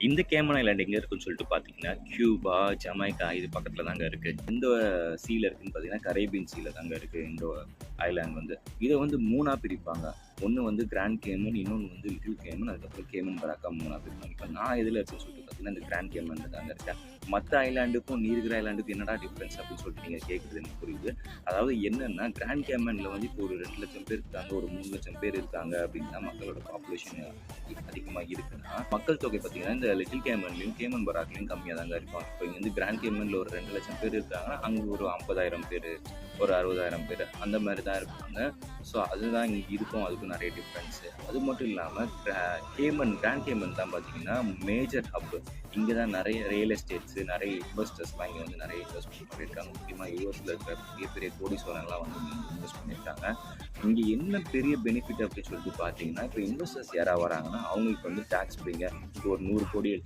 இந்த கேமன் ஐலாண்ட் எங்க இருக்குன்னு சொல்லிட்டு பார்த்தீங்கன்னா, கியூபா, ஜமைக்கா இது பக்கத்துல தாங்க இருக்கு. எந்த சீல இருக்குன்னு பார்த்தீங்கன்னா, கரேபியன் சீல தாங்க இருக்கு இந்த ஐலாண்ட் வந்து. இத வந்து 3ஆ பிரிப்பாங்க. ஒண்ணு வந்து கிராண்ட் கேமன், இன்னொன்னு வந்து லிட்டில் கேமன், அதுக்கப்புறம் கேமன் பராக்கா 3ஆ பிரிப்பாங்க. இப்ப நான் எதுல இருக்கேன்னு சொல்லிட்டு பார்த்தீங்கன்னா, இந்த கிராண்ட் கேமன்ல தாங்க இருக்கேன். மத்த ஐலாண்டுக்கும் நீர்கிற ஐலாண்டுக்கும் என்னடா டிஃபரன்ஸ் அப்படின்னு சொல்லிட்டு நீங்க கேட்கறது எனக்கு புரியுது. அதாவது என்னன்னா, கிராண்ட் கேமன்ல வந்து இப்போ ஒரு 2,00,000 பேர் இருக்காங்க, ஒரு 3,00,000 பேர் இருக்காங்க அப்படின்னா மக்களோட பாப்புலேஷன் அதிகமா இருக்குன்னா, மக்கள் தொகை பார்த்தீங்கன்னா, இந்த லிட்டில் கேமன்லயும், கேமன் பராக்லயும் கம்மியா தாங்க இருக்கும். இப்போ இங்க வந்து கிராண்ட் கேமன்ல ஒரு 2,00,000 பேர் இருக்காங்கன்னா, அங்க ஒரு 50,000 பேரு, ஒரு 60,000 பேரு அந்த மாரி தான் இருப்பாங்க. ஸோ அதுதான் இங்க இதுக்கும் அதுக்கும் நெறைய டிஃபரன்ஸு. அது மட்டும் இல்லாம கிராண்ட் கேமன் தான் பார்த்தீங்கன்னா, மேஜர் ஹப். இங்க தான் நெறைய ரியல் எஸ்டேட்ஸ், நெறைய இன்வெஸ்டர்ஸ்லாம் இங்க வந்து நெறைய இன்வெஸ்ட்மென்ட் பண்ணியிருக்காங்க. முக்கியமா யுஎஸ்ல இருக்கிற பெரிய பெரிய கோடீஸ்வரன்லாம் வந்து இங்க இன்வெஸ்ட் பண்ணியிருக்காங்க. இங்க என்ன பெரிய பெனிஃபிட் அப்படின்னு சொல்லிட்டு பார்த்தீங்கன்னா, இப்போ இன்வெஸ்டர்ஸ் யாராவது வராங்கன்னா, அவங்களுக்கு வந்து டாக்ஸ் ஃப்ரீங்க. இப்போ ஒரு 100 கோடி எடுத்து